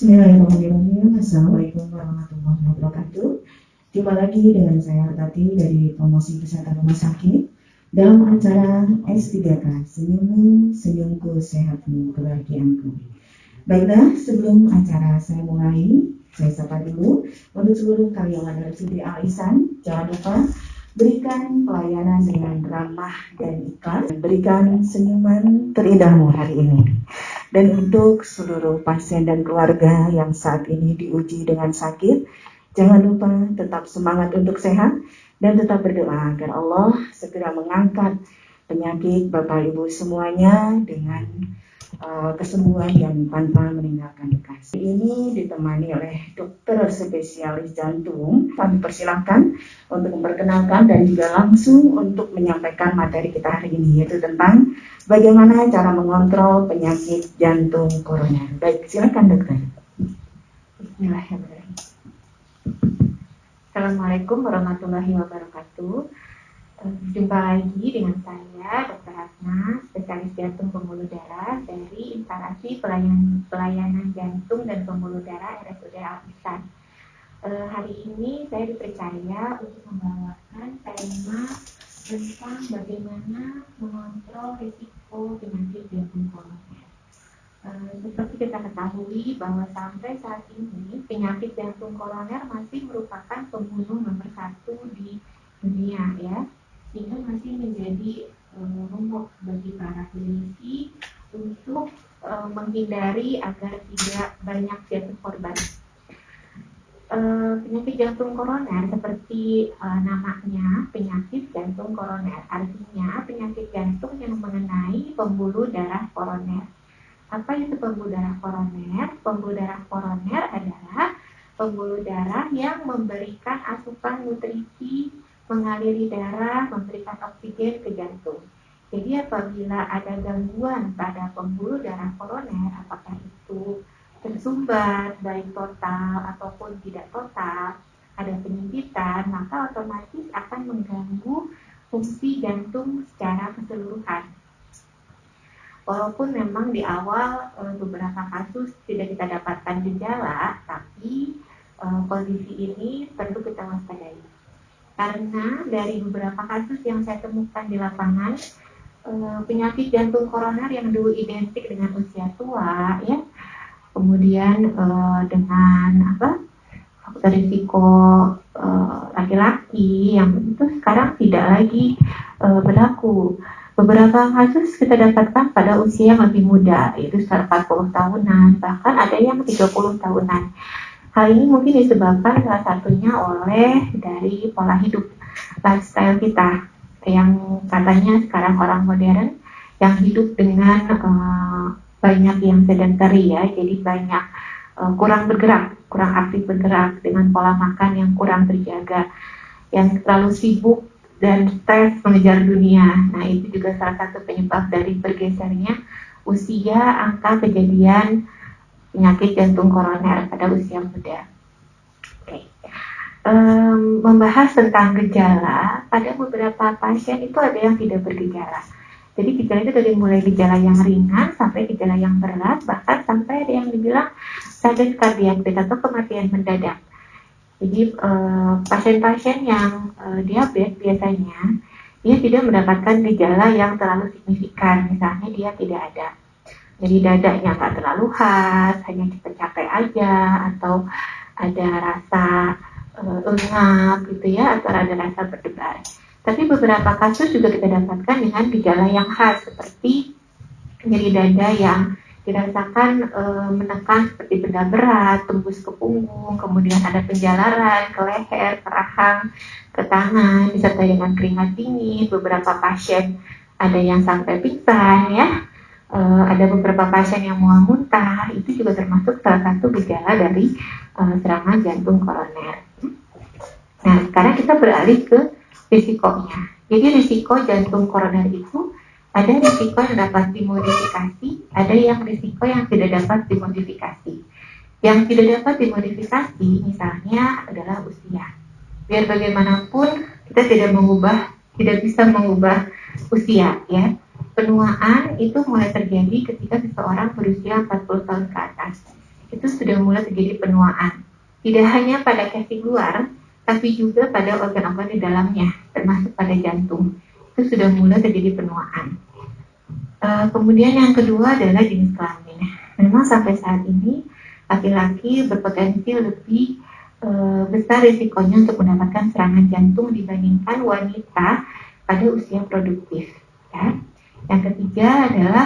Bismillahirrahmanirrahim. Assalamualaikum warahmatullahi wabarakatuh. Jumpa lagi dengan saya Tati dari Promosi Kesehatan Rumah Sakit dalam acara S3K, Senyummu, Senyumku, Sehatmu, Kebahagiaanku. Baiklah, sebelum acara saya mulai, saya sapa dulu untuk seluruh karyawan RSUD Al Ihsan. Jangan lupa berikan pelayanan dengan ramah dan ikhlas, berikan senyuman terindahmu hari ini. Dan untuk seluruh pasien dan keluarga yang saat ini diuji dengan sakit, jangan lupa tetap semangat untuk sehat dan tetap berdoa agar Allah segera mengangkat penyakit Bapak Ibu semuanya dengan kesembuhan yang tanpa meninggalkan bekas. Ini ditemani oleh dokter spesialis jantung. Kami persilahkan untuk memperkenalkan dan juga langsung untuk menyampaikan materi kita hari ini, yaitu tentang bagaimana cara mengontrol penyakit jantung koroner. Baik, silakan dokter. Bismillahirrahmanirrahim. Assalamualaikum warahmatullahi wabarakatuh. Jumpa lagi dengan saya, Dr. Hasna, spesialis jantung pembuluh darah dari instalasi pelayanan jantung dan pembuluh darah RSUD Al Ihsan. Hari ini saya dipercaya untuk membawakan tema tentang bagaimana mengontrol risiko penyakit jantung koroner. Seperti kita ketahui bahwa sampai saat ini penyakit jantung koroner masih merupakan pembunuh nomor 1 di dunia, ya, sehingga masih menjadi momok bagi para klinisi untuk menghindari agar tidak banyak jatuh korban. Penyakit jantung koroner seperti namanya, penyakit jantung koroner, artinya penyakit jantung yang mengenai pembuluh darah koroner. Apa itu pembuluh darah koroner? Pembuluh darah koroner adalah pembuluh darah yang memberikan asupan nutrisi, mengaliri darah, memberikan oksigen ke jantung. Jadi apabila ada gangguan pada pembuluh darah koroner, apakah itu tersumbat baik total ataupun tidak total, ada penyempitan, maka otomatis akan mengganggu fungsi jantung secara keseluruhan. Walaupun memang di awal beberapa kasus tidak kita dapatkan gejala, tapi kondisi ini perlu kita waspadai. Karena dari beberapa kasus yang saya temukan di lapangan, penyakit jantung koroner yang dulu identik dengan usia tua, ya, kemudian dengan faktor risiko laki-laki yang itu sekarang tidak lagi berlaku. Beberapa kasus kita dapatkan pada usia yang lebih muda, yaitu sekitar 40 tahunan, bahkan ada yang 30 tahunan. Hal ini mungkin disebabkan salah satunya oleh dari pola hidup, lifestyle kita, yang katanya sekarang orang modern yang hidup dengan banyak yang sedentary, ya, jadi banyak kurang bergerak, kurang aktif bergerak, dengan pola makan yang kurang terjaga, yang terlalu sibuk dan stres mengejar dunia. Nah, itu juga salah satu penyebab dari bergesernya usia angka kejadian penyakit jantung koroner pada usia muda. Oke. Membahas tentang gejala, pada beberapa pasien itu ada yang tidak bergejala. Jadi gejala itu dari mulai gejala yang ringan sampai gejala yang berat, bahkan sampai ada yang dibilang sudden cardiac death atau kematian mendadak. Jadi pasien-pasien yang diabetes biasanya dia tidak mendapatkan gejala yang terlalu signifikan, misalnya dia tidak ada, jadi dadanya nggak terlalu khas, hanya cepet capek aja, atau ada rasa lengap gitu, ya, atau ada rasa berdebar. Tapi beberapa kasus juga kita dapatkan dengan gejala yang khas, seperti nyeri dada yang dirasakan menekan seperti benda berat, tembus ke punggung, kemudian ada penjalaran ke leher, ke rahang, ke tangan, disertai dengan keringat dingin. Beberapa pasien ada yang sampai pingsan, ya. Ada beberapa pasien yang mual muntah, itu juga termasuk salah satu gejala dari serangan jantung koroner. Nah, sekarang kita beralih ke risikonya. Jadi risiko jantung koroner itu ada risiko yang dapat dimodifikasi, ada yang risiko yang tidak dapat dimodifikasi. Yang tidak dapat dimodifikasi misalnya adalah usia. Biar bagaimanapun kita tidak bisa mengubah usia, ya. Penuaan itu mulai terjadi ketika seseorang berusia 40 tahun ke atas. itu sudah mulai terjadi penuaan. Tidak hanya pada cavity luar, tapi juga pada organ-organ di dalamnya, termasuk pada jantung. Itu sudah mulai terjadi penuaan. Kemudian yang kedua adalah jenis kelamin. Memang sampai saat ini laki-laki berpotensi lebih besar risikonya untuk mendapatkan serangan jantung dibandingkan wanita pada usia produktif. Ya. Yang ketiga adalah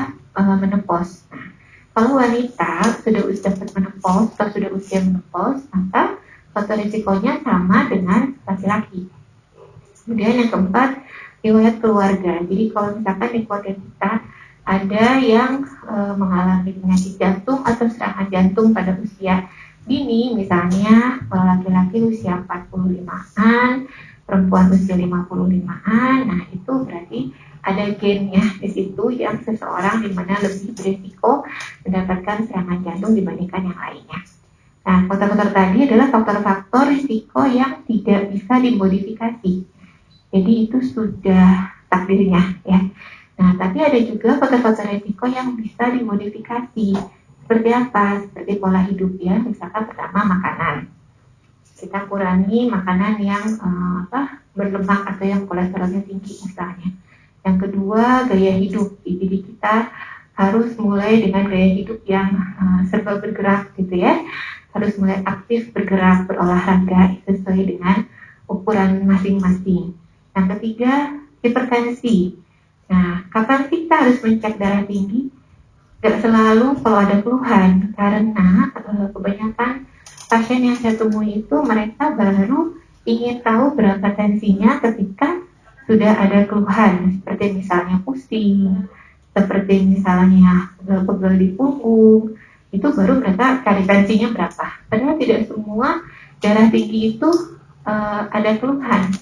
menopause. Nah, kalau wanita sudah menopause atau sudah usia menopause, maka faktor risikonya sama dengan laki-laki. Kemudian yang keempat, riwayat keluarga. Jadi kalau misalkan di keluarga kita ada yang mengalami penyakit jantung atau serangan jantung pada usia dini, misalnya laki-laki usia 45-an, perempuan usia 55-an, nah itu berarti ada gennya di situ yang seseorang di mana lebih berisiko mendapatkan serangan jantung dibandingkan yang lainnya. Nah, faktor-faktor tadi adalah faktor-faktor risiko yang tidak bisa dimodifikasi. Jadi itu sudah takdirnya ya. Nah, tapi ada juga faktor-faktor risiko yang bisa dimodifikasi. Seperti apa? Seperti pola hidup ya. Misalkan pertama makanan. Kita kurangi makanan yang berlemak atau yang kolesterolnya tinggi misalnya. Yang kedua gaya hidup. Jadi kita harus mulai dengan gaya hidup yang serba bergerak gitu ya. Harus mulai aktif bergerak, berolahraga sesuai dengan ukuran masing-masing. Yang ketiga, hipertensi. Nah, kapan kita harus mencek darah tinggi? Tidak selalu kalau ada keluhan, karena kebanyakan pasien yang saya temui itu mereka baru ingin tahu berapa tensinya ketika sudah ada keluhan, seperti misalnya pusing, seperti misalnya pegel di punggung, itu baru mereka cari tensinya berapa. Padahal tidak semua darah tinggi itu ada keluhan.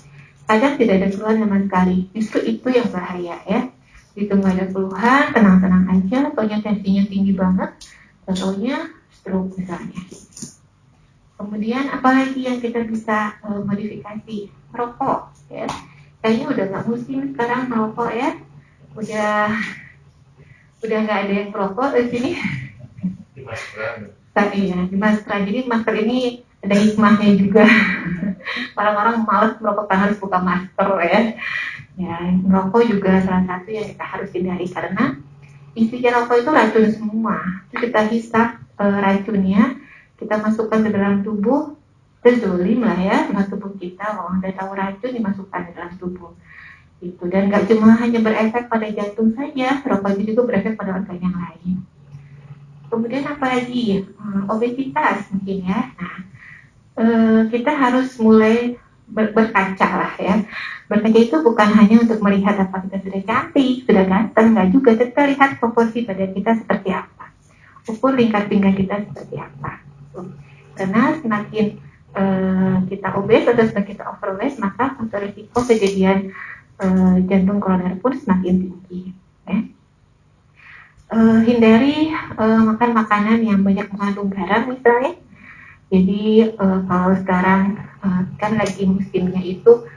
Kadang tidak ada keluhan sama sekali. Justru itu yang bahaya ya. Itu nggak ada keluhan, tenang-tenang aja. Taunya tensinya tinggi banget, taunya stroke misalnya. Kemudian apalagi yang kita bisa modifikasi? Merokok ya. Kayaknya udah nggak musim sekarang merokok ya. Udah nggak ada yang merokok di sini. Tapi ya, di masker. Jadi masker ini ada hikmahnya juga. Orang-orang malas merokok karena harus buka masker ya. Ya, merokok juga salah satu yang kita harus hindari karena isinya rokok itu racun semua. Terus kita hisap racunnya, kita masukkan ke dalam tubuh, terzolim lah ya, sama tubuh kita. Kalau udah tahu racun dimasukkan ke dalam tubuh. Itu dan nggak cuma hanya berefek pada jantung saja, rokok itu juga berefek pada organ yang lain. Kemudian apalagi obesitas mungkin ya. Nah, kita harus mulai berkaca lah ya. Berkaca itu bukan hanya untuk melihat apa kita sudah cantik, sudah ganteng, nggak juga. Kita lihat proporsi badan kita seperti apa, ukur lingkar pinggang kita seperti apa. Karena semakin kita obes atau semakin kita overweight, maka faktor risiko kejadian jantung koroner pun semakin tinggi. Ya. Hindari makan makanan yang banyak mengandung garam misalnya. Jadi kalau sekarang kan lagi musimnya itu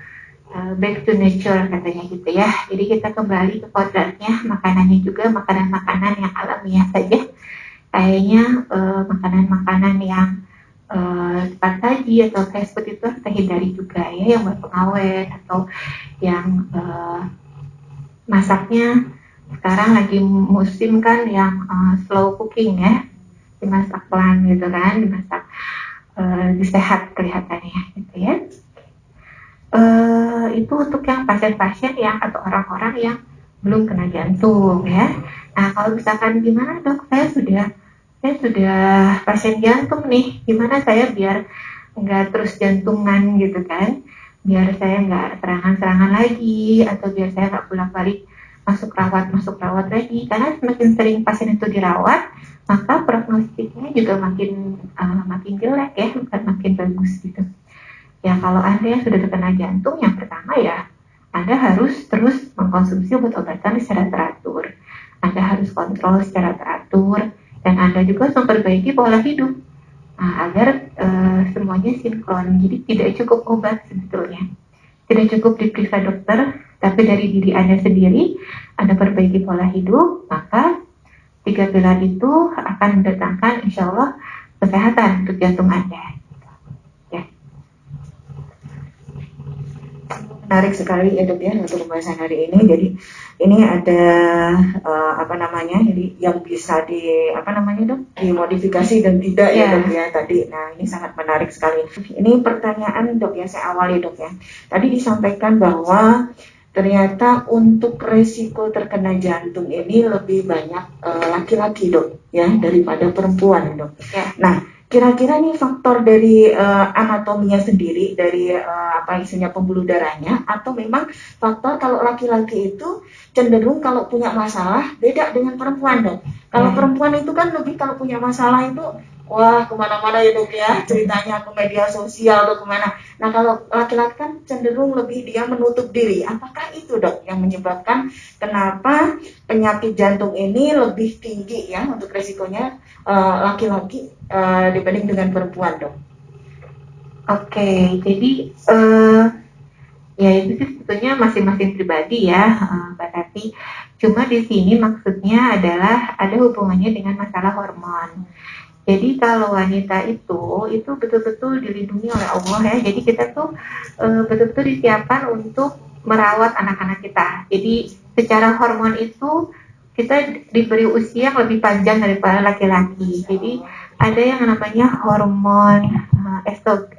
back to nature katanya gitu ya. Jadi kita kembali ke kodratnya, makanannya juga makanan-makanan yang alamiah saja. Kayaknya makanan-makanan yang cepat saji atau fast food itu kita hindari juga ya, yang berpengawet atau yang masaknya sekarang lagi musim kan yang slow cooking ya, dimasak pelan gitu kan, dimasak sehat kelihatannya gitu ya. Itu untuk yang pasien-pasien yang atau orang-orang yang belum kena jantung ya. Nah kalau misalkan gimana dok, saya sudah pasien jantung nih, gimana saya biar nggak terus jantungan gitu kan, biar saya nggak serangan-serangan lagi atau biar saya nggak bolak-balik masuk rawat lagi, karena semakin sering pasien itu dirawat maka prognostiknya juga makin jelek ya, bukan makin bagus gitu ya. Kalau Anda yang sudah terkena jantung, yang pertama ya Anda harus terus mengkonsumsi obat-obatan secara teratur, Anda harus kontrol secara teratur, dan Anda juga harus memperbaiki pola hidup agar semuanya sinkron. Jadi tidak cukup obat sebetulnya, tidak cukup diperiksa dokter, tapi dari diri Anda sendiri, Anda perbaiki pola hidup, maka 3 pilar itu akan mendatangkan insya Allah kesehatan untuk jantung Anda. Ya. Menarik sekali ya dok ya untuk pembahasan hari ini. Jadi ini ada jadi yang bisa dok dimodifikasi dan tidak ya dok ya tadi. Nah ini sangat menarik sekali. Ini pertanyaan dok ya, saya awali dok ya. Tadi disampaikan bahwa ternyata untuk resiko terkena jantung ini lebih banyak laki-laki dok ya daripada perempuan dok. Ya. Nah kira-kira nih faktor dari anatominya sendiri, dari pembuluh darahnya, atau memang faktor kalau laki-laki itu cenderung kalau punya masalah beda dengan perempuan dok. Kalau perempuan itu kan lebih kalau punya masalah itu wah kemana-mana ya dok ya, ceritanya ke media sosial atau kemana. Nah kalau laki-laki kan cenderung lebih dia menutup diri. Apakah itu dok yang menyebabkan kenapa penyakit jantung ini lebih tinggi ya untuk resikonya laki-laki dibanding dengan perempuan dok? Oke, jadi ya itu sih sebetulnya masing-masing pribadi ya, Mbak Tati. Cuma di sini maksudnya adalah ada hubungannya dengan masalah hormon. Jadi kalau wanita itu betul-betul dilindungi oleh Allah ya. Jadi kita tuh betul-betul disiapkan untuk merawat anak-anak kita. Jadi secara hormon itu kita diberi usia yang lebih panjang daripada laki-laki. Jadi ada yang namanya hormon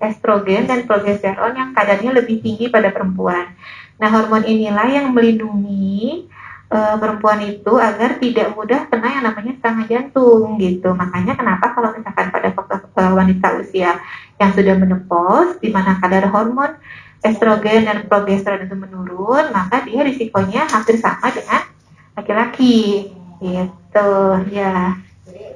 estrogen dan progesteron yang kadarnya lebih tinggi pada perempuan. Nah hormon inilah yang melindungi perempuan itu agar tidak mudah kena yang namanya serangan jantung gitu. Makanya kenapa kalau misalkan pada wanita usia yang sudah menopause, di mana kadar hormon estrogen dan progesteron itu menurun, maka dia risikonya hampir sama dengan laki-laki gitu ya.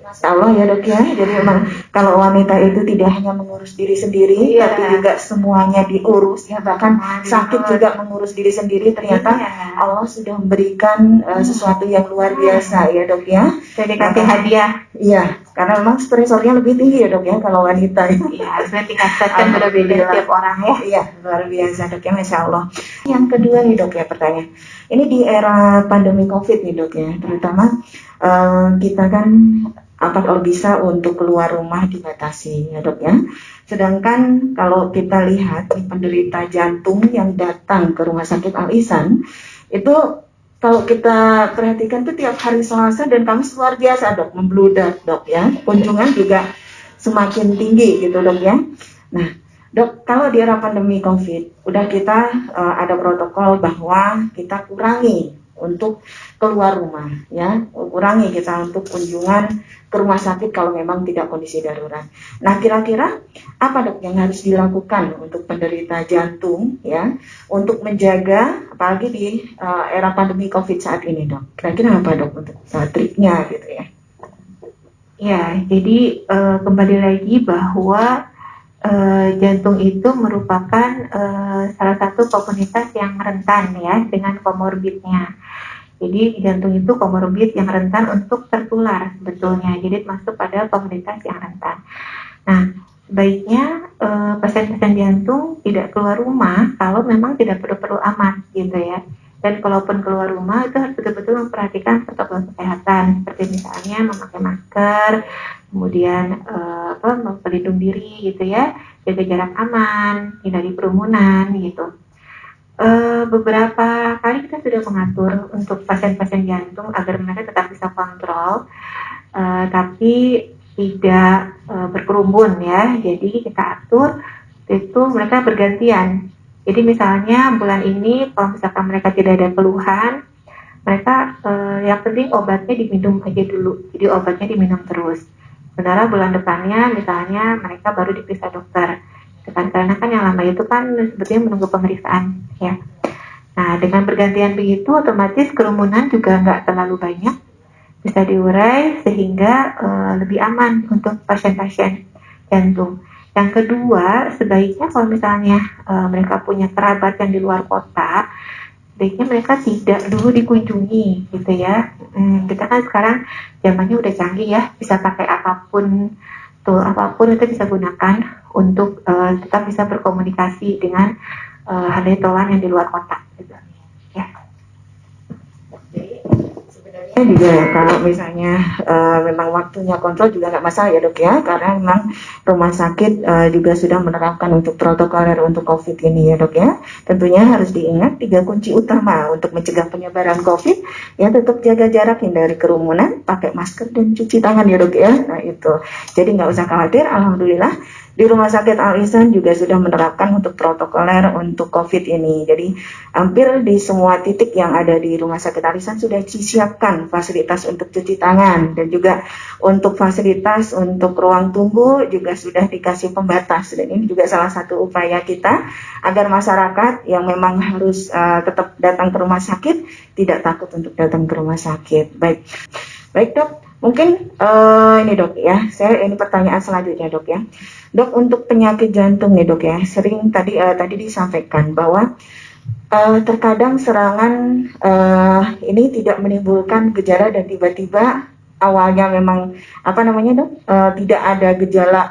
Masya Allah ya dok ya, jadi memang kalau wanita itu tidak hanya mengurus diri sendiri, tapi juga semuanya diurus ya, bahkan sakit juga mengurus diri sendiri. Ternyata Allah sudah memberikan sesuatu yang luar biasa ya dok ya. Jadi kasih hadiah. Iya, karena memang stresornya lebih tinggi ya dok ya kalau wanita. Iya, harusnya tingkatkan berbeda setiap orang ya. Iya, luar biasa dok ya, Masya Allah. Yang kedua nih dok ya pertanyaan, ini di era pandemi COVID nih dok ya, terutama kita kan kalau bisa untuk keluar rumah dibatasi ya dok ya. Sedangkan kalau kita lihat penderita jantung yang datang ke rumah sakit Al Ihsan itu kalau kita perhatikan tuh tiap hari Selasa dan Kamis luar biasa dok, membludak dok ya. Kunjungan juga semakin tinggi gitu dok ya. Nah dok, kalau di era pandemi COVID udah kita ada protokol bahwa kita kurangi untuk keluar rumah ya, kurangi kita untuk kunjungan ke rumah sakit kalau memang tidak kondisi darurat. Nah kira-kira apa dok yang harus dilakukan untuk penderita jantung ya untuk menjaga apalagi di era pandemi COVID saat ini dok? Kira-kira apa dok untuk triknya gitu ya? Ya jadi kembali lagi bahwa jantung itu merupakan salah satu komunitas yang rentan ya dengan komorbidnya. Jadi jantung itu komorbid yang rentan untuk tertular sebetulnya. Jadi masuk pada komunitas yang rentan. Nah, sebaiknya pasien-pasien jantung tidak keluar rumah kalau memang tidak perlu-perlu amat gitu ya. Dan kalaupun keluar rumah itu harus betul-betul memperhatikan protokol kesehatan seperti misalnya memakai masker, kemudian pelindung diri gitu ya, jaga jarak aman, hindari kerumunan gitu. Beberapa kali kita sudah mengatur untuk pasien-pasien jantung agar mereka tetap bisa kontrol, tapi tidak berkerumun ya. Jadi kita atur itu mereka bergantian. Jadi misalnya bulan ini kalau misalkan mereka tidak ada keluhan, mereka yang penting obatnya diminum aja dulu. Jadi obatnya diminum terus. Sementara bulan depannya misalnya mereka baru diperiksa dokter. Karena kan yang lama itu kan sebetulnya menunggu pemeriksaan ya. Nah dengan bergantian begitu otomatis kerumunan juga nggak terlalu banyak, bisa diurai sehingga lebih aman untuk pasien-pasien jantung. Yang kedua sebaiknya kalau misalnya mereka punya kerabat yang di luar kota, sebaiknya mereka tidak dulu dikunjungi gitu ya. Kita kan sekarang zamannya udah canggih ya, bisa pakai apapun itu bisa gunakan untuk tetap bisa berkomunikasi dengan handetolan yang di luar kota gitu. Ya. Jadi sebenarnya Juga ya, kalau misalnya memang waktunya kontrol juga nggak masalah ya dok ya, karena memang rumah sakit juga sudah menerapkan untuk protokoler untuk COVID ini ya dok ya. Tentunya harus diingat 3 kunci utama untuk mencegah penyebaran COVID ya, tetap jaga jarak, hindari kerumunan, pakai masker dan cuci tangan ya dok ya. Nah itu, jadi nggak usah khawatir, alhamdulillah di Rumah Sakit Al Ihsan juga sudah menerapkan untuk protokoler untuk COVID ini. Jadi hampir di semua titik yang ada di Rumah Sakit Al Ihsan sudah disiapkan fasilitas untuk cuci tangan, dan juga untuk fasilitas untuk ruang tunggu juga sudah dikasih pembatas. Dan ini juga salah satu upaya kita agar masyarakat yang memang harus tetap datang ke rumah sakit tidak takut untuk datang ke rumah sakit. Baik dok, mungkin ini dok ya, ini pertanyaan selanjutnya dok ya. Dok, untuk penyakit jantung nih dok ya, sering tadi disampaikan bahwa terkadang serangan ini tidak menimbulkan gejala, dan tiba-tiba awalnya memang dok, tidak ada gejala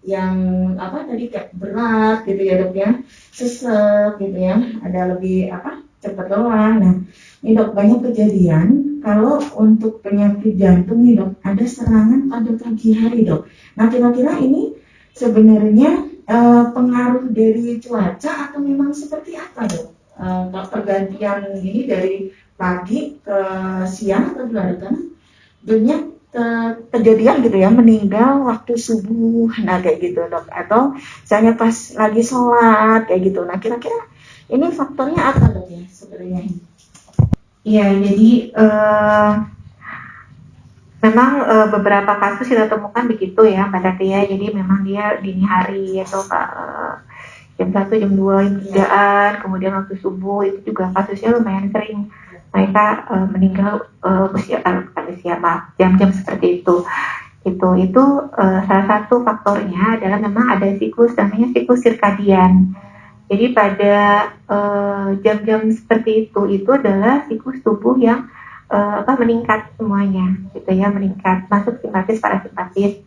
yang kayak berat gitu ya dok ya, sesek gitu ya, ada lebih cepat lelah. Nah ini dok, banyak kejadian kalau untuk penyakit jantung nih dok, ada serangan pada pagi hari dok. Nah kira-kira ini sebenarnya pengaruh dari cuaca atau memang seperti apa dok? Pergantian ini dari pagi ke siang atau gimana? Karena banyak kejadian gitu ya, meninggal waktu subuh, nah kayak gitu dok, atau misalnya pas lagi sholat kayak gitu. Nah kira-kira ini faktornya apa dok ya sebenarnya? Iya, jadi memang beberapa kasus kita temukan begitu ya Mbak Tati ya. Jadi memang dia dini hari atau jam 1, jam 2, jam 3-an, kemudian waktu subuh itu juga kasusnya lumayan sering. Mereka meninggal jam-jam seperti itu. Itu salah satu faktornya adalah memang ada siklus, namanya siklus sirkadian. Jadi pada jam-jam seperti itu adalah siklus tubuh yang meningkat semuanya, gitu ya, meningkat, masuk simpatis, parasimpatis,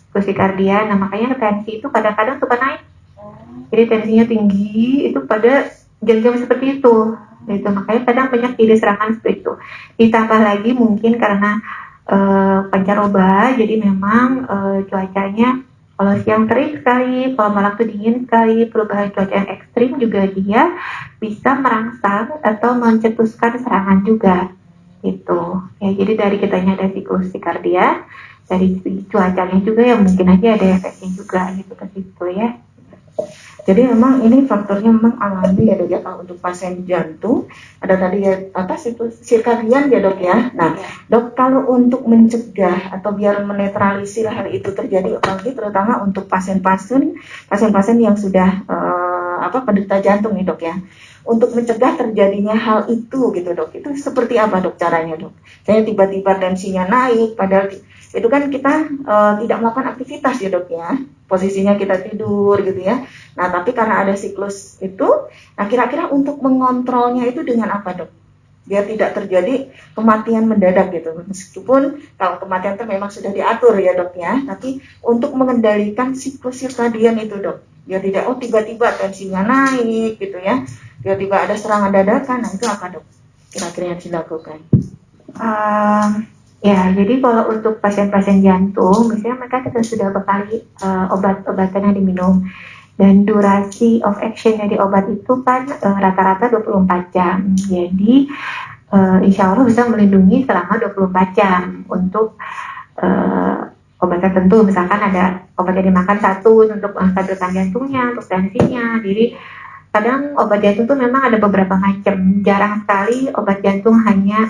siklus sirkadian. Nah makanya tensi itu kadang-kadang suka naik. Jadi tensinya tinggi itu pada jam-jam seperti itu. Gitu. Makanya kadang banyak ide serangan seperti itu. Ditambah lagi mungkin karena pancaroba, jadi memang cuacanya kalau siang terik sekali, kalau malam tuh dingin sekali, perubahan cuaca yang ekstrim juga dia bisa merangsang atau mencetuskan serangan juga. Gitu. Ya, jadi dari kitanya ada siklus sirkadian, dari cuacanya juga yang mungkin aja ada efeknya juga gitu ke situ ya. Jadi memang ini faktornya memang alami ya dok ya, kalau untuk pasien jantung ada tadi ya siklus sirkadian ya dok ya. Nah dok, kalau untuk mencegah atau biar menetralisir hal itu terjadi, apalagi terutama untuk pasien-pasien yang sudah penderita jantung nih dok ya, untuk mencegah terjadinya hal itu gitu dok, itu seperti apa dok caranya dok? Saya tiba-tiba tensinya naik, padahal itu kan kita tidak melakukan aktivitas ya dok ya, posisinya kita tidur gitu ya. Nah tapi karena ada siklus itu, nah kira-kira untuk mengontrolnya itu dengan apa dok? Biar tidak terjadi kematian mendadak gitu. Meskipun kalau kematian itu memang sudah diatur ya dok ya, tapi untuk mengendalikan siklus sirkadian itu dok, biar tidak tiba-tiba tensinya naik gitu ya, tiba-tiba ada serangan dadakan. Nah itu apa dok kira-kira yang dilakukan? Ya, jadi kalau untuk pasien-pasien jantung, misalnya mereka kita sudah bekali obat-obatan yang diminum, dan durasi of action dari obat itu kan rata-rata 24 jam. Jadi insya Allah bisa melindungi selama 24 jam untuk obat tertentu. Misalkan ada obat yang dimakan satu untuk menstabilkan jantungnya, untuk tensinya. Jadi kadang obat jantung itu memang ada beberapa macam. Jarang sekali obat jantung hanya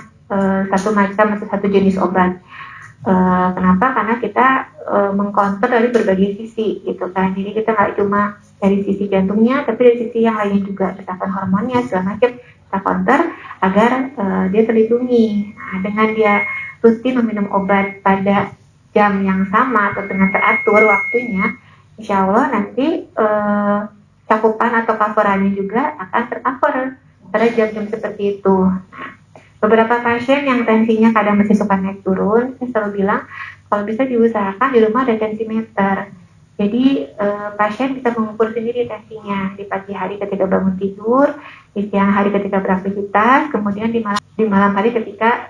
satu macam atau satu jenis obat. Kenapa? Karena kita mengcounter dari berbagai sisi gitu kan. Jadi kita nggak cuma dari sisi jantungnya, tapi dari sisi yang lainnya juga, misalkan hormonnya segala macam kita counter agar dia terlindungi. Nah, dengan dia rutin meminum obat pada jam yang sama atau dengan teratur waktunya, insya Allah nanti cakupan atau coverannya juga akan tercover pada jam-jam seperti itu. Nah, beberapa pasien yang tensinya kadang masih suka naik turun, saya selalu bilang kalau bisa diusahakan di rumah ada tensimeter. Jadi pasien bisa mengukur sendiri tensinya di pagi hari ketika bangun tidur, di siang hari ketika beraktivitas, kemudian di malam hari ketika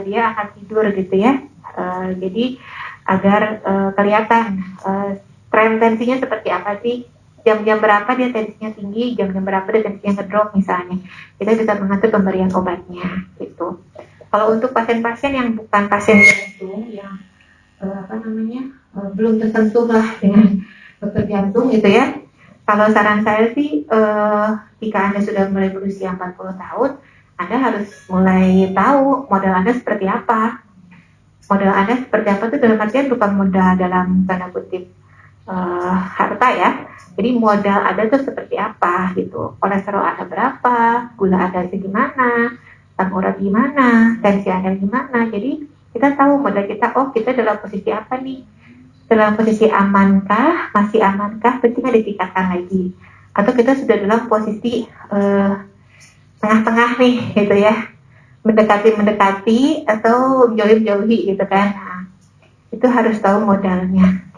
dia akan tidur gitu ya. Jadi agar kelihatan tren tensinya seperti apa sih, jam-jam berapa dia tensinya tinggi, jam-jam berapa dia tensinya ngedrop misalnya. Kita bisa mengatur pemberian obatnya gitu. Kalau untuk pasien-pasien yang bukan pasien jantung yang belum tersentuh lah dengan dokter jantung gitu ya. Kalau saran saya sih jika Anda sudah mulai berusia 40 tahun, Anda harus mulai tahu modal Anda seperti apa. Modal Anda seperti apa itu dalam artian bukan modal dalam tanda kutip harta ya. Jadi modal Anda itu seperti apa gitu. Kolesterol Anda berapa, gula Anda segimana, asam urat gimana, tensi Anda gimana. Jadi kita tahu modal kita, oh kita dalam posisi apa nih. Dalam posisi amankah, masih amankah, pentingnya ditingkatkan lagi. Atau kita sudah dalam posisi tengah-tengah nih gitu ya. Mendekati atau menjauhi gitu kan. Nah, itu harus tahu modalnya.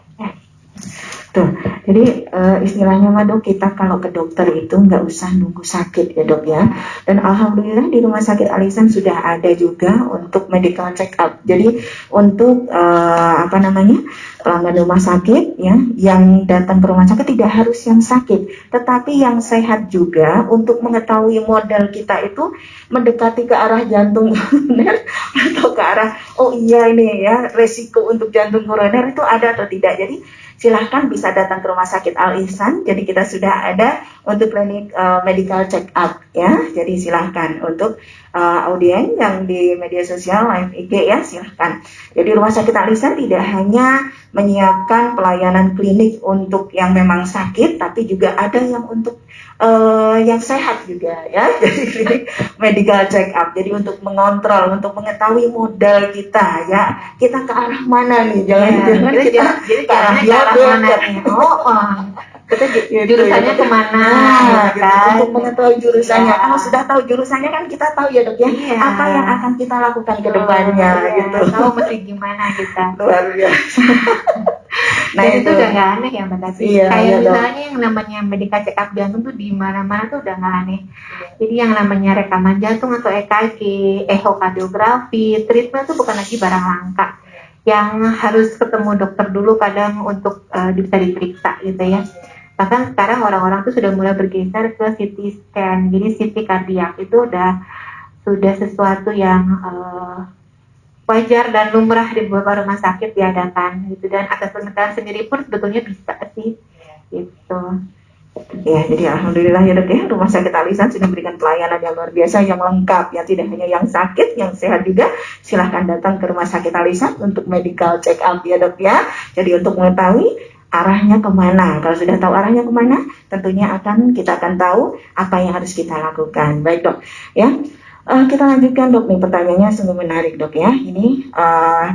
Tuh, jadi istilahnya mah dok, kita kalau ke dokter itu nggak usah nunggu sakit ya dok ya. Dan alhamdulillah di rumah sakit Alisan sudah ada juga untuk medical check up. Jadi untuk pelanggan rumah sakit ya, yang datang ke rumah sakit tidak harus yang sakit, tetapi yang sehat juga untuk mengetahui modal kita itu mendekati ke arah jantung koroner atau ke arah oh iya ini ya resiko untuk jantung koroner itu ada atau tidak. Jadi silahkan bisa datang ke rumah sakit Al Ihsan. Jadi kita sudah ada untuk klinik medical check up ya. Jadi silahkan untuk audien yang di media sosial live IG ya, silahkan. Jadi rumah sakit Al Ihsan tidak hanya menyiapkan pelayanan klinik untuk yang memang sakit, tapi juga ada yang untuk yang sehat juga ya. Jadi klinik medical check up. Jadi untuk mengontrol, untuk mengetahui modal kita ya, kita ke arah mana nih? Jangan-jangan kita jadi ke arah mana nih? Kita jurusannya kemana? Gitu, untuk mengetahui jurusannya. Kalau sudah tahu jurusannya kan kita tahu ya dok ya, apa yang akan kita lakukan ke depannya gitu. Tahu mesti gimana kita. Luar biasa. Nah itu udah nggak aneh ya Mbak Tati. Iya, Kayak misalnya yang namanya medical check up jantung tuh di mana-mana tuh udah nggak aneh. Jadi yang namanya rekaman jantung atau EKG, ehokardiografi, treatment tuh bukan lagi barang langka yang harus ketemu dokter dulu kadang untuk bisa diperiksa gitu ya. Bahkan sekarang orang-orang tuh sudah mulai bergeser ke CT scan. Jadi CT kardiak itu sudah sesuatu yang wajar dan lumrah di beberapa rumah sakit diadakan gitu, dan atas pengetahuan sendiri pun sebetulnya bisa sih gitu. Ya, jadi alhamdulillah ya dok ya, rumah sakit Al Ihsan sudah memberikan pelayanan yang luar biasa, yang lengkap ya, tidak hanya yang sakit, yang sehat juga. Silahkan datang ke rumah sakit Al Ihsan untuk medical check up ya dok ya. Jadi untuk mengetahui arahnya kemana, kalau sudah tahu arahnya kemana, tentunya kita akan tahu apa yang harus kita lakukan. Baik dok ya. Kita lanjutkan dok nih, pertanyaannya sungguh menarik dok ya. Ini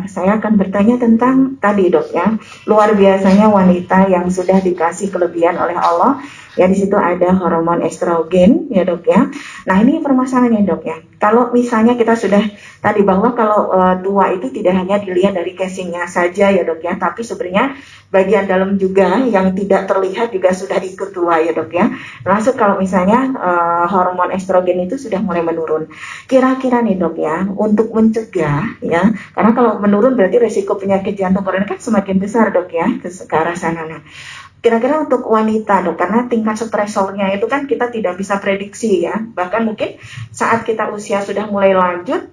saya akan bertanya tentang tadi dok ya, luar biasanya wanita yang sudah dikasih kelebihan oleh Allah ya, di situ ada hormon estrogen ya dok ya. Nah ini permasalahannya dok ya, kalau misalnya kita sudah tadi bahwa kalau tua itu tidak hanya dilihat dari casingnya saja ya dok ya, tapi sebenarnya bagian dalam juga yang tidak terlihat juga sudah ikut tua ya dok ya. Langsung kalau misalnya hormon estrogen itu sudah mulai menurun, kira-kira nih dok ya, untuk mencegah ya, karena kalau menurun berarti resiko penyakit jantung koroner kan semakin besar dok ya, ke arah sana. Nah, kira-kira untuk wanita dok, karena tingkat stresornya itu kan kita tidak bisa prediksi ya, bahkan mungkin saat kita usia sudah mulai lanjut,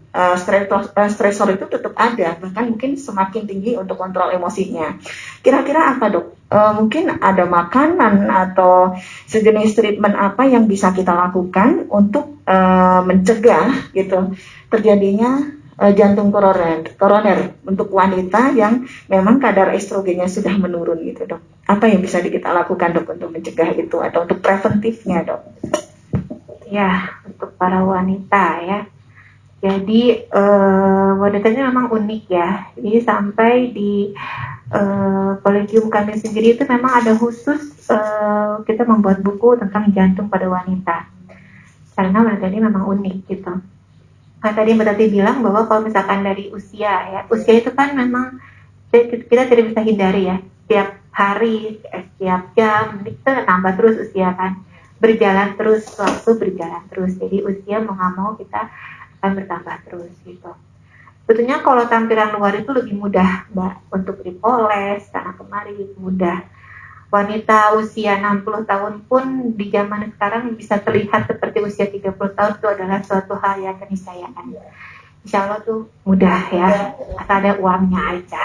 stresor itu tetap ada, bahkan mungkin semakin tinggi untuk kontrol emosinya. Kira-kira apa dok? Mungkin ada makanan atau sejenis treatment apa yang bisa kita lakukan untuk mencegah gitu terjadinya jantung koroner untuk wanita yang memang kadar estrogennya sudah menurun gitu dok. Apa yang bisa kita lakukan dok untuk mencegah itu atau untuk preventifnya dok? Ya, untuk para wanita ya. Jadi wanitanya memang unik ya. Jadi sampai di kolegium kami sendiri itu memang ada khusus kita membuat buku tentang jantung pada wanita. Karena wanita ini memang unik gitu. Nah, tadi Mbak Tati bilang bahwa kalau misalkan dari usia ya, usia itu kan memang kita tidak bisa hindari ya. Setiap hari, setiap jam, kita nambah terus usia kan. berjalan terus, waktu berjalan terus. Jadi usia mau nggak mau kita akan bertambah terus gitu. Sebetulnya kalau tampilan luar itu lebih mudah Mbak untuk dipoles, sana kemari mudah. Wanita usia 60 tahun pun di zaman sekarang bisa terlihat seperti usia 30 tahun, itu adalah suatu hal yang keniscayaan. Insya Allah tuh mudah ya, asal ada uangnya aja.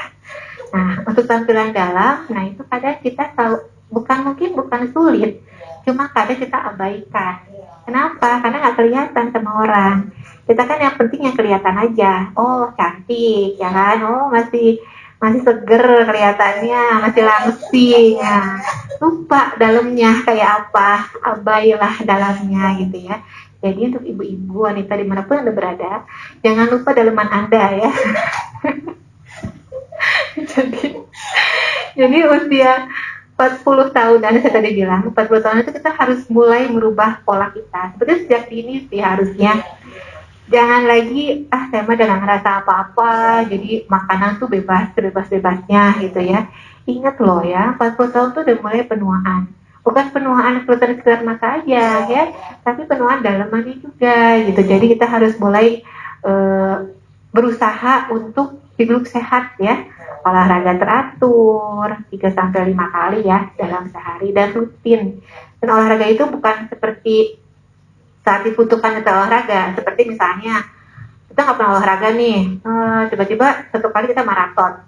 Nah, untuk tampilan dalam, nah itu kadang kita tahu, bukan sulit, cuma kadang kita abaikan. Kenapa? Karena nggak kelihatan sama orang. Kita kan yang penting yang kelihatan aja. Oh, cantik, ya kan? Oh, masih seger kelihatannya, masih langsing. Ya. Lupa dalamnya kayak apa, abailah dalamnya gitu ya. Jadi untuk ibu-ibu wanita dimanapun Anda berada, jangan lupa dalaman Anda ya. jadi usia 40 tahun, saya tadi bilang 40 tahun itu kita harus mulai merubah pola kita. Seperti sejak dini sih harusnya. Jangan lagi, saya mah jangan ngerasa apa-apa, jadi makanan tuh bebas-bebasnya gitu ya. Ingat loh ya, 40 tahun tuh udah mulai penuaan. Bukan penuaan kelihatan sekedar mata aja ya, tapi penuaan dalamannya juga gitu. Jadi kita harus mulai berusaha untuk hidup sehat ya. Olahraga teratur 3-5 kali ya dalam sehari dan rutin. Dan olahraga itu bukan seperti saat dibutuhkan kita olahraga, seperti misalnya kita nggak pernah olahraga nih, tiba-tiba satu kali kita maraton,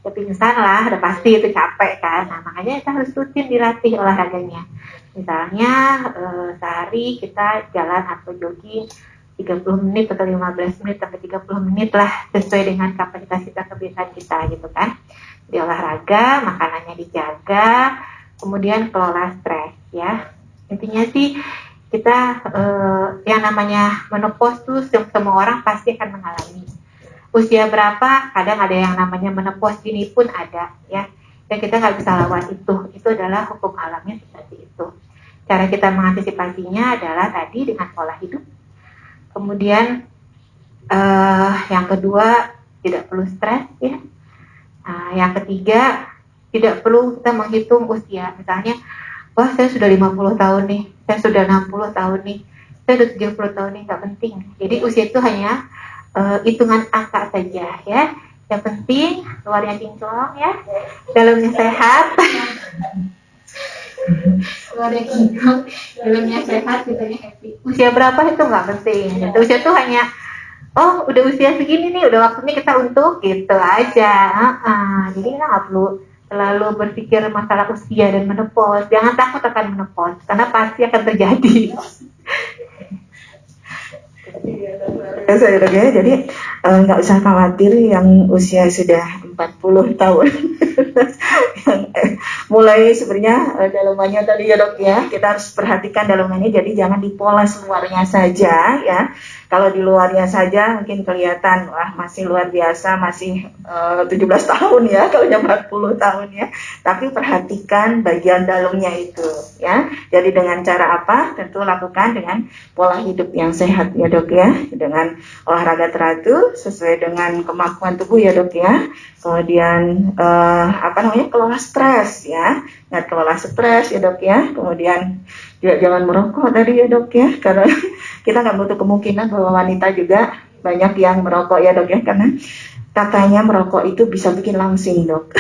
ya pingsan lah, udah pasti itu capek kan. Nah makanya kita harus rutin dilatih olahraganya. Misalnya sehari kita jalan atau jogging 30 menit atau 15 menit sampai 30 menit lah, sesuai dengan kapasitas kita, kebiasaan kita gitu kan. Di olahraga, makanannya dijaga, kemudian kelola stres ya. Intinya sih kita yang namanya menopause tuh semua orang pasti akan mengalami. Usia berapa, kadang ada yang namanya menopause dini pun ada ya. Dan kita nggak bisa lawan itu adalah hukum alamnya seperti itu. Cara kita mengantisipasinya adalah tadi dengan pola hidup. Kemudian yang kedua tidak perlu stres ya. Yang ketiga tidak perlu kita menghitung usia. Misalnya, wah saya sudah 50 tahun nih, saya sudah 60 tahun nih, saya sudah 70 tahun nih, nggak penting. Jadi usia itu hanya hitungan angka saja ya. Yang penting luarnya kinclong ya, dalamnya sehat. Luarnya kinclong, dalamnya sehat, kitanya happy. Usia berapa itu nggak penting. Gitu. Usia itu hanya udah usia segini nih, udah waktunya kita untuk gitu aja. Jadi kita nggak perlu terlalu berpikir masalah usia dan menopause. Jangan takut akan menopause, karena pasti akan terjadi. Saya dok ya, jadi nggak usah khawatir yang usia sudah 40 tahun. Yang, mulai sebenarnya dalamannya tadi ya dok ya, kita harus perhatikan dalamannya, jadi jangan dipoles luarnya saja ya. Kalau di luarnya saja mungkin kelihatan wah masih luar biasa, masih 17 tahun ya kalau yang 40 tahun ya. Tapi perhatikan bagian dalamnya itu ya. Jadi dengan cara apa? Tentu lakukan dengan pola hidup yang sehat ya dok ya. Dengan olahraga teratur sesuai dengan kemampuan tubuh ya dok ya. Kemudian kelola stres ya. Ingat kelola stres ya dok ya. Kemudian juga jangan merokok tadi ya dok ya, karena kita nggak menutup kemungkinan bahwa wanita juga banyak yang merokok ya dok ya, karena katanya merokok itu bisa bikin langsing dok.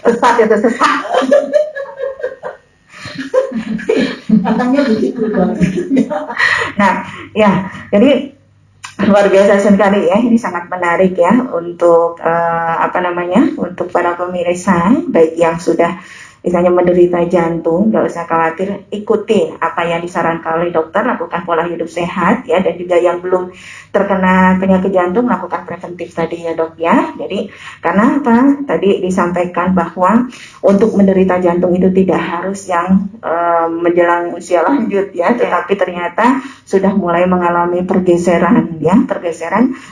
Sesat itu sesat. Katanya begitu dok. Nah ya, jadi luar biasa sekali ya, ini sangat menarik ya untuk untuk para pemirsa, baik yang sudah misalnya menderita jantung, nggak usah khawatir, ikuti apa yang disarankan oleh dokter, lakukan pola hidup sehat ya, dan juga yang belum terkena penyakit jantung lakukan preventif tadi ya dok ya. Jadi karena apa? Tadi disampaikan bahwa untuk menderita jantung itu tidak harus yang menjelang usia lanjut ya, tetapi ternyata sudah mulai mengalami pergeseran ya,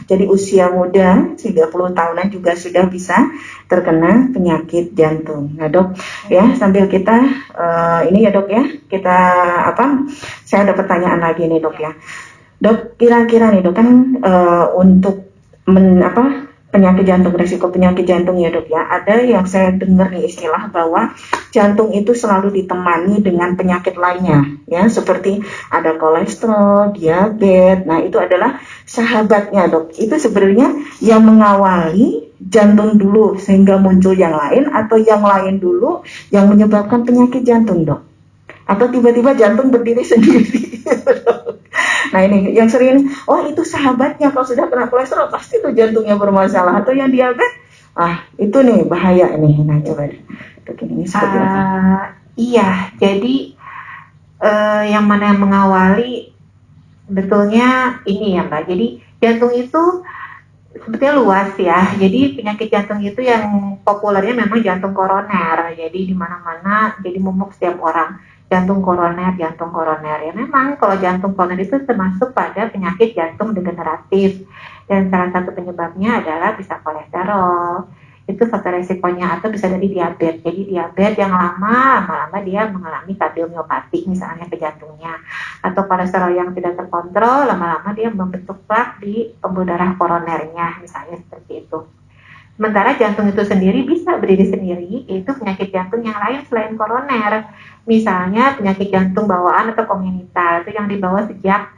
jadi usia muda 30 tahunan juga sudah bisa terkena penyakit jantung. Nah dok ya, sambil kita ini ya dok ya, kita saya ada pertanyaan lagi nih dok ya. Dok, kira-kira nih dok kan untuk penyakit jantung, resiko penyakit jantung ya dok ya, ada yang saya dengar nih istilah bahwa jantung itu selalu ditemani dengan penyakit lainnya ya, seperti ada kolesterol, diabetes. Nah itu adalah sahabatnya dok. Itu sebenarnya yang mengawali jantung dulu sehingga muncul yang lain, atau yang lain dulu yang menyebabkan penyakit jantung dok, atau tiba-tiba jantung berdiri sendiri. Nah ini yang sering, oh itu sahabatnya, kalau sudah kena kolesterol pasti itu jantungnya bermasalah, atau yang diabetes, itu nih bahaya nih. Nah coba dok, ini seperti apa? Iya, jadi yang mana yang mengawali betulnya ini ya Mbak. Jadi jantung itu sebetulnya luas ya. Jadi penyakit jantung itu yang populernya memang jantung koroner. Jadi di mana-mana jadi momok setiap orang. Jantung koroner ya. Memang kalau jantung koroner itu termasuk pada penyakit jantung degeneratif. Dan salah satu penyebabnya adalah bisa kolesterol. Itu faktor resikonya, atau bisa dari diabetes. Jadi diabetes yang lama-lama dia mengalami kardiomiopati misalnya ke jantungnya, atau kolesterol yang tidak terkontrol lama-lama dia membentuk plak di pembuluh darah koronernya misalnya, seperti itu. Sementara jantung itu sendiri bisa berdiri sendiri, yaitu penyakit jantung yang lain selain koroner, misalnya penyakit jantung bawaan atau kongenital, itu yang dibawa sejak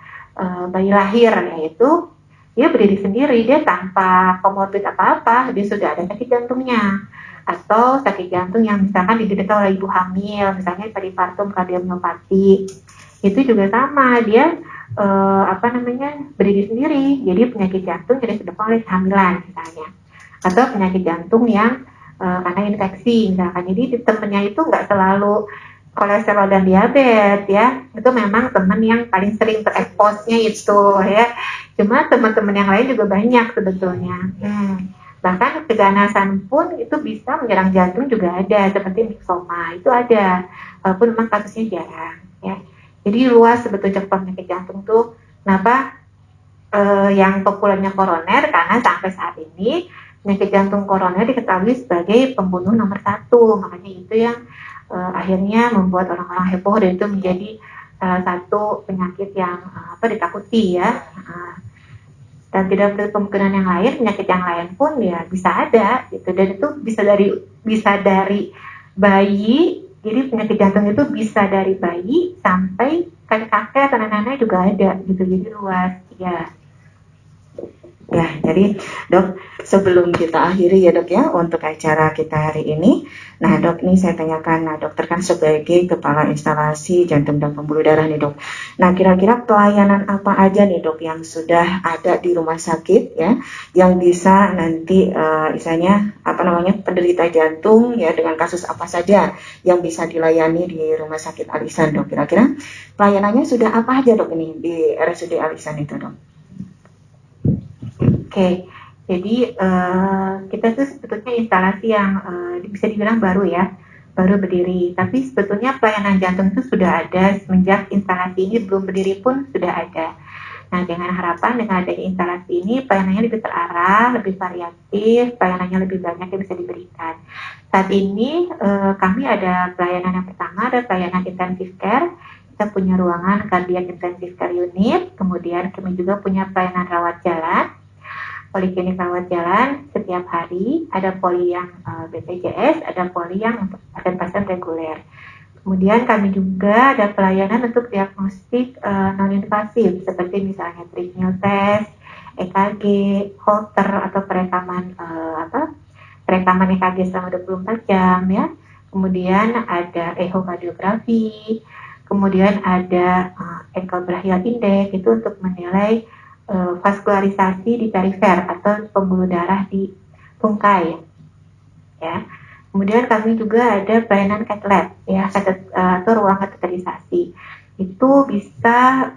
bayi lahir, yaitu dia berdiri sendiri, dia tanpa komorbid apa-apa, dia sudah ada sakit jantungnya. Atau sakit jantung yang misalkan diderita oleh ibu hamil, misalnya peripartum kardiomiopati, itu juga sama, dia berdiri sendiri, jadi penyakit jantung yang disebabkan oleh kehamilan misalnya, atau penyakit jantung yang karena infeksi misalkan. Jadi temennya itu nggak selalu kolesterol dan diabetes ya, itu memang teman yang paling sering tereksposnya itu ya. Cuma teman-teman yang lain juga banyak sebetulnya. Bahkan keganasan pun itu bisa menyerang jantung juga ada, seperti miksoma itu ada, walaupun memang kasusnya jarang ya. Jadi luas sebetulnya penyakit jantung tuh. Kenapa yang populernya koroner? Karena sampai saat ini penyakit jantung koroner diketahui sebagai pembunuh nomor 1, makanya itu yang akhirnya membuat orang-orang heboh, dan itu menjadi salah satu penyakit yang ditakuti ya. Dan tidak ada kemungkinan yang lain, penyakit yang lain pun ya bisa ada gitu, dan itu bisa dari bayi. Jadi penyakit jantung itu bisa dari bayi sampai kakek-kakek atau nenek-nenek juga ada gitu, jadi luas ya. Ya, jadi dok, sebelum kita akhiri ya dok ya untuk acara kita hari ini, nah dok nih saya tanyakan, nah dokter kan sebagai kepala instalasi jantung dan pembuluh darah nih dok, nah kira-kira pelayanan apa aja nih dok yang sudah ada di rumah sakit ya, yang bisa nanti misalnya penderita jantung ya dengan kasus apa saja yang bisa dilayani di rumah sakit Al-Ihsan dok, kira-kira pelayanannya sudah apa aja dok ini di RSUD Al-Ihsan itu dok? Oke, jadi kita tuh sebetulnya instalasi yang bisa dibilang baru ya, baru berdiri. Tapi sebetulnya pelayanan jantung itu sudah ada semenjak instalasi ini belum berdiri pun sudah ada. Nah, dengan harapan dengan adanya instalasi ini pelayanannya lebih terarah, lebih variatif, pelayanannya lebih banyak yang bisa diberikan. Saat ini kami ada pelayanan yang pertama, ada pelayanan intensive care. Kita punya ruangan cardiac intensive care unit, kemudian kami juga punya pelayanan rawat jalan. Poliklinik rawat jalan setiap hari, ada poli yang BPJS, ada poli yang untuk pasien reguler. Kemudian kami juga ada pelayanan untuk diagnostik non-invasif, seperti misalnya treadmill test, EKG, Holter, atau perekaman EKG selama 24 jam ya. Kemudian ada echokardiografi, kemudian ada ankle brachial index, itu untuk menilai vaskularisasi di perifer atau pembuluh darah di tungkai ya. Kemudian kami juga ada pelayanan cath lab ya, atau ruang kateterisasi. Itu bisa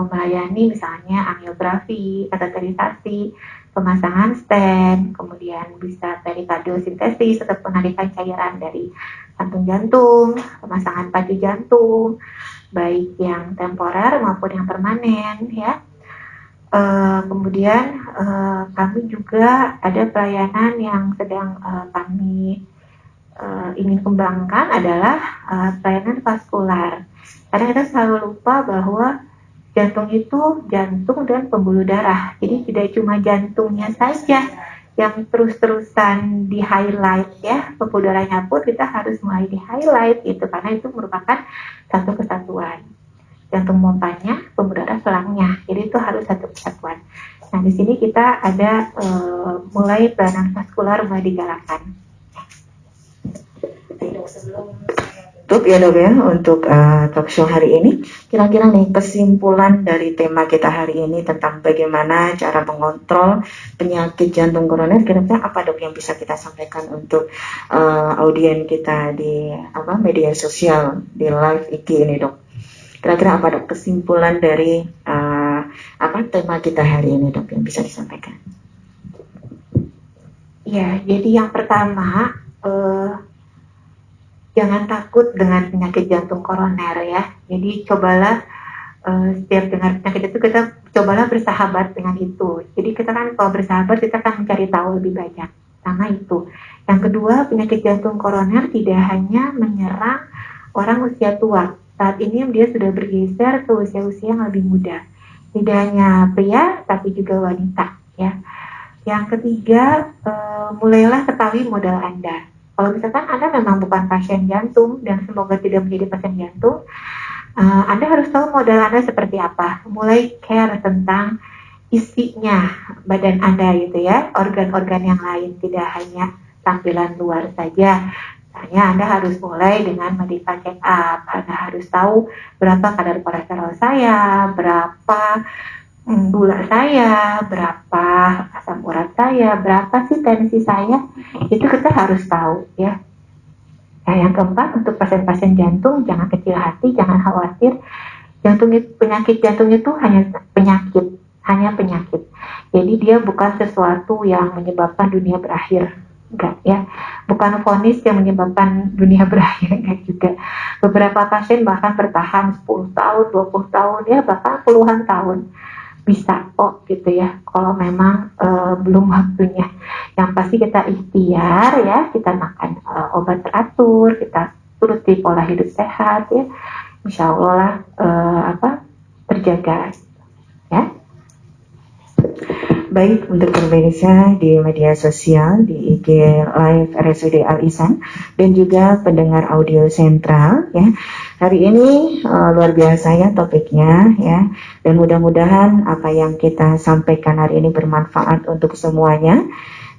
melayani misalnya angiografi, kateterisasi, pemasangan stent, kemudian bisa perikardiosintesis atau penarikan cairan dari kantung jantung, pemasangan pacu jantung, baik yang temporer maupun yang permanen ya. Kemudian kami juga ada pelayanan yang sedang kami ingin kembangkan adalah pelayanan vaskular. Karena kita selalu lupa bahwa jantung itu jantung dan pembuluh darah. Jadi tidak cuma jantungnya saja yang terus-terusan di highlight ya, pembuluh darahnya pun kita harus mulai di highlight gitu, karena itu merupakan satu kesatuan. Jantung pompanya, pembuluh darah selangnya, jadi itu harus satu kesatuan. Nah di sini kita ada mulai peranan vaskular mulai digalakan. Sebelum tutup ya dok ya untuk talk show hari ini, kira-kira nih kesimpulan dari tema kita hari ini tentang bagaimana cara mengontrol penyakit jantung koroner, kira-kira apa dok yang bisa kita sampaikan untuk audien kita di media sosial di live IG ini dok? Kira-kira apa dok kesimpulan dari tema kita hari ini dok yang bisa disampaikan? Ya, jadi yang pertama jangan takut dengan penyakit jantung koroner ya. Jadi cobalah setiap dengar penyakit itu kita cobalah bersahabat dengan itu. Jadi kita kan kalau bersahabat kita akan mencari tahu lebih banyak. Sama itu. Yang kedua, penyakit jantung koroner tidak hanya menyerang orang usia tua. Saat ini dia sudah bergeser ke usia-usia yang lebih muda. Tidak hanya pria tapi juga wanita ya. Yang ketiga, mulailah ketahui modal Anda. Kalau misalkan Anda memang bukan pasien jantung dan semoga tidak menjadi pasien jantung, Anda harus tahu modal Anda seperti apa. Mulai care tentang isinya badan Anda gitu ya, organ-organ yang lain, tidak hanya tampilan luar saja. Misalnya Anda harus mulai dengan medical check up. Anda harus tahu berapa kadar kolesterol saya, berapa gula saya, berapa asam urat saya, berapa sih tensi saya, itu kita harus tahu ya. Nah, yang keempat, untuk pasien-pasien jantung jangan kecil hati, jangan khawatir. Penyakit jantung itu hanya penyakit. Jadi dia bukan sesuatu yang menyebabkan dunia berakhir, enggak ya. Bukan vonis yang menyebabkan dunia berakhir, enggak juga. Beberapa pasien bahkan bertahan 10 tahun, 20 tahun ya, bahkan puluhan tahun. Bisa kok gitu ya, kalau memang belum waktunya. Yang pasti kita ikhtiar ya, kita makan obat teratur, kita turuti pola hidup sehat ya, insya Allah terjaga ya. Baik, untuk pemirsa di media sosial di IG Live RSUD Al Ihsan dan juga pendengar audio sentral ya. Hari ini luar biasa ya topiknya ya, dan mudah-mudahan apa yang kita sampaikan hari ini bermanfaat untuk semuanya.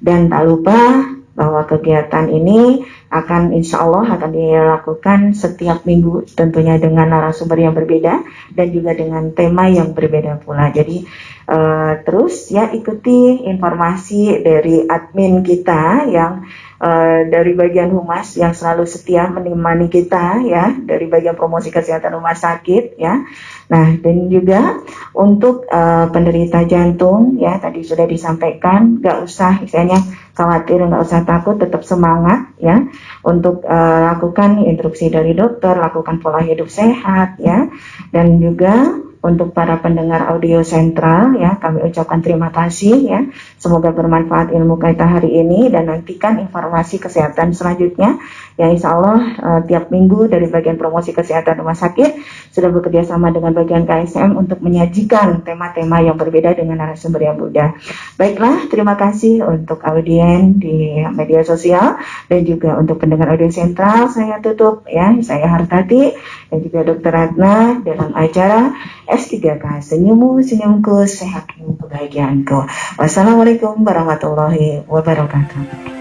Dan tak lupa bahwa kegiatan ini akan insya Allah akan dilakukan setiap minggu, tentunya dengan narasumber yang berbeda dan juga dengan tema yang berbeda pula. Jadi terus ya ikuti informasi dari admin kita yang dari bagian humas yang selalu setia menemani kita ya, dari bagian promosi kesehatan rumah sakit ya. Nah, dan juga untuk penderita jantung ya, tadi sudah disampaikan, nggak usah istilahnya khawatir, nggak usah takut, tetap semangat ya untuk lakukan instruksi dari dokter, lakukan pola hidup sehat ya. Dan juga untuk para pendengar audio sentral ya, kami ucapkan terima kasih ya. Semoga bermanfaat ilmu kita hari ini, dan nantikan informasi kesehatan selanjutnya yang insya Allah tiap minggu dari bagian promosi kesehatan rumah sakit sudah bekerja sama dengan bagian KSM untuk menyajikan tema-tema yang berbeda dengan narasumber yang muda. Baiklah, terima kasih untuk audien di media sosial dan juga untuk pendengar audio sentral. Saya tutup ya, saya Hartati dan juga Dr. Ratna dalam acara S3K, senyummu, senyumku, sehatmu, kebahagiaanku. Wassalamualaikum warahmatullahi wabarakatuh.